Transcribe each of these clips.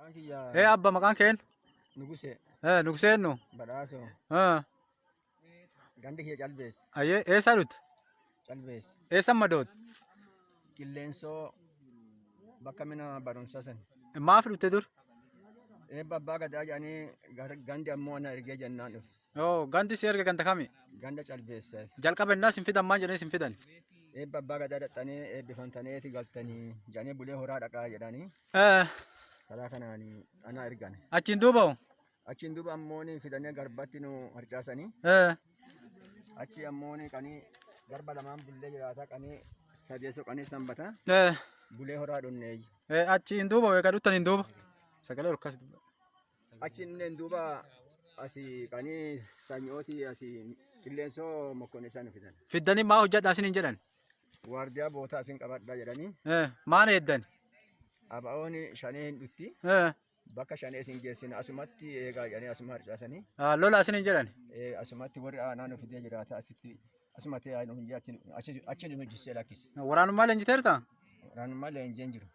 Anki ya Abba maqaan keen? nuguse Nugseennu. badhaaso gandi kiyya calbees Ayyee eessaa dhufte? calbees Eessan madoot? qilleensoo bakka mina barumsa san Maaf dhufte dur? eebba abbaa gadaa jedhanii gandi ammoo ana ergee jennaan dhufe Ganti si erga ganta kami? ganda calbeessaati Jalqaba innaa sin fidan maan jedhanii sin fidan? eebba abbaa gadaa dhaqxanii eebbifamtaneeti galtanii jedhanii bulee horaa dhaqaa jedhanii karaa kanaan ana ergan Achiin duuba hoo? achiin duuba ammooni fidanii garbatti nu harcaasanii achi ammooni qanii garba lamaan bullee jiraataa qanii sadeeso qanii sanbata bulee horaa dhunneeyyi. Achiin duuba weeqa dhuttaniin duuba? Sagalee olkas achiin duuba asii qanii sanyooti asii qilleensoo mokkonne isaan fidan. Fiddanii maa hojjedhaa isiniin jedhan? Waardiyaa bootaa isin qabadhaa jedhanii. Maan eeddan? Aba'oon shanee hin dhutti. Bakka shanee isin geessina asumatti eegaa jedhanii asuma harcaasanii. Lola isiniin jedhan? Asumatti warri naannoo fidee jiraata asitti asumatti yaa'inu hin achi nu hojjisee lakkise. Waraanummaa leenjiteerta? Waraanummaa leenjeen jiru.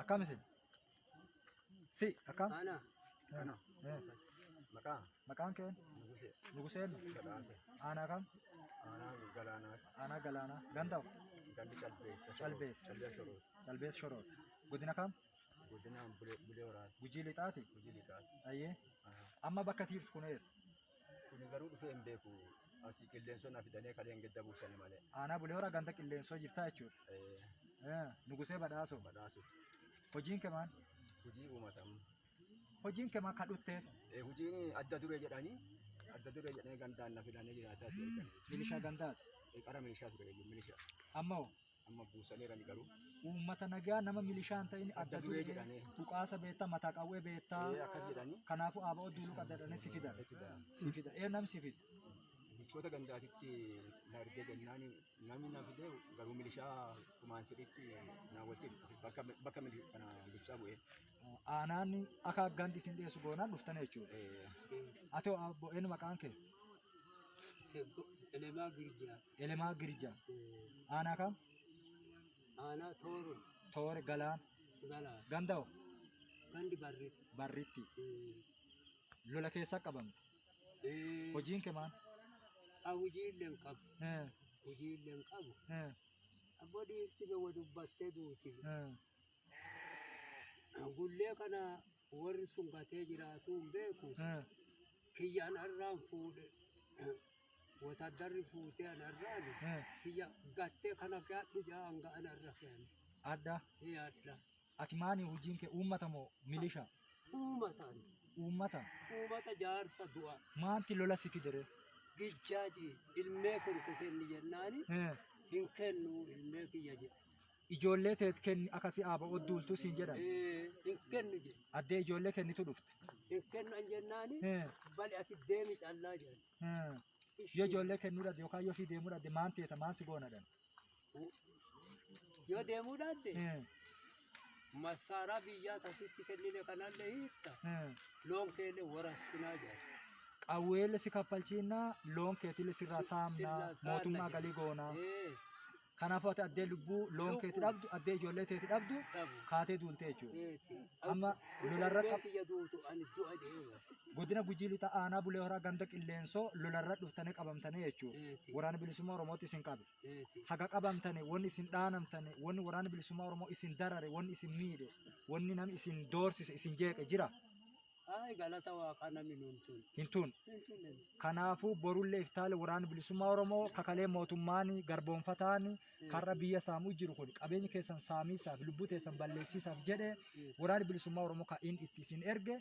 Akkam isin? Si akkam? Ana. Maqaan keen? Nuguseen? Aanaa kam? Aanaa galaanaati. Aanaa galaanaa. Ganda hoo? Gandi calbeessa. Calbees. Calbees shoroot. Godina kam? Godina bulee horaati. Gujii lixaati? Gujii lixaati. Ayyee. Amma bakka tiiftu kun eessa? Kuni garuu dhufee hin beeku. Asii qilleensoo na fidanii kaleen gedda buusanii malee. Aanaa bulee horaa ganda qilleensoo jirtaa jechuudha. Nugusee badhaasoo. Badhaasoo. Hojiin kee maal? Hojii uumatamu. Hojiin kee maal kadhutteef? Hojiin adda duree jedhanii gandaan na fidanii jiraataa jiru. Milishaa gandaati? Qara milishaa ture milishaa. Amma hoo? Amma buusaniirani garuu. Uummata nagaa nama milishaan ta'in adda duree jedhanii. Tuqaasa beektaa mataa qawwee beektaa. Akkas jedhanii. Kanaafuu aba'oo duuluu qaddadhanii si fidan. Si fida. Nam si fida. Bulchoota gandaatitti na ergee jennaan namni na fidee garuu milishaa kumaan sirriitti na wajjin bakka kana bulchaa bu'ee. Aanaan akka gandi isin dhiyeessu goonaan dhuftan jechuudha. Ati obbo eenyu maqaan kee? Elemaa Girjaa. Elemaa Girjaa. Aanaa kam? Aanaa Tooro. Toore Galaan. Galaan. Ganda hoo? Gandi Barritti. Barritti. Lola keessa qabamte. Hojiin kee maal? Hojiillee hin qabu. Hojiillee hin qabu. Abboo dhiirti bee wadubbattee duuti. Gullee kana warri sun gatee jiraatu hin beeku. Kiyyaan har'aan fuudhe. Wataddarri fuutee anarraani. Kiyya gattee kana gaadhu jaan ga'an har'a fe'ani. Adda? Adda. Ati maani hojiin kee uummata moo milishaa? Uummataan. Uummata? Uummata jaarsa du'a. Maanti lola si fidere? Gijjaaji ilmee kan kenni jennaani hin kennu ilmee kiyya jedhe. Ijoollee teet kenni akkasii aba'oo duultu siin jedhan? Hin kennu jedhe. Addee ijoollee kennitu dhufte? Hin kennan jennaani bali ati deemi callaa jedhan. Yoo ijoollee kennuu dhabde yookaan yoo fi deemuu dhabde maan teeta maan si goona dhan? Yoo deemuu dhabde masaaraa biyyaa tasitti kennine kanallee hiitta loon keellee warassinaa jedhan. Qawweelle si kaffalchiinaa loon keetillee sirraa saamnaa mootummaa galii goonaa. Kanaafuu ati addee lubbuu loon keeti dhabdu addee ijoollee teeti dhabdu kaatee duultee jechuudha. Amma lolarra godina Gujii Lixaa aanaa bulee horaa ganda qilleensoo lolarra dhuftanii qabamtanii jechuudha. Waraana bilisummaa Oromootti isin qabe. Haga qabamtanii wanni isin dhaanamtanii wanni waraana bilisummaa Oromoo isin darare wanni isin miidhe wanni namni isin doorsise isin jeeqe jira. galata waaqana minuntun. Hintuun. Kanaafuu borullee iftaale waraana bilisummaa Oromoo kakalee mootummaan garboonfataan karra biyya saamuu jiru kun qabeenya keessan saamiisaaf lubbuu teessan balleessiisaaf jedhe waraana bilisummaa Oromoo kan inni itti isin erge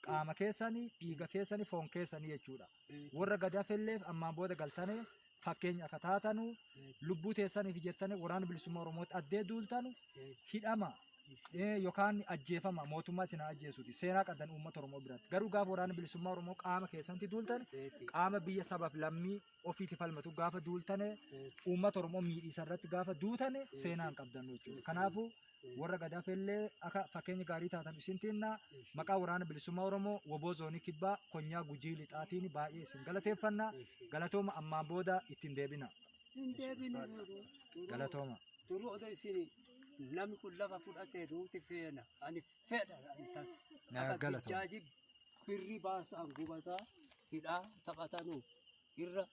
qaama keessanii dhiiga keessanii foon keessanii jechuudha. Warra gadaafelleef ammaan booda galtanii fakkeenya akka taatanu lubbuu teessaniif jettanii waraana bilisummaa Oromootti addee duultanu hidhama. Yookaan ajjeefama mootummaa isin ajjeesuuti seenaa qadan uummata Oromoo biratti garuu gaafa waraana bilisummaa Oromoo qaama keessatti duultan qaama biyya sabaaf lammii ofiiti falmatu gaafa duultane uummata Oromoo miidhiisa irratti gaafa duutane seenaan qabdan jechuudha. Kanaafuu warra gadaafellee akka fakkeenya gaarii taatan isintiinna maqaa waraana bilisummaa Oromoo woboo zoonii kibbaa konyaa gujii lixaatiin baay'ee isin galateeffanna galatooma ammaan booda ittiin deebina. Galatooma. Duruu odoo isin namni kun lafa fudhatee nuti feena ani fedha antas akka bijaaji birri baasaan gubataa hidhaa taphatanu irra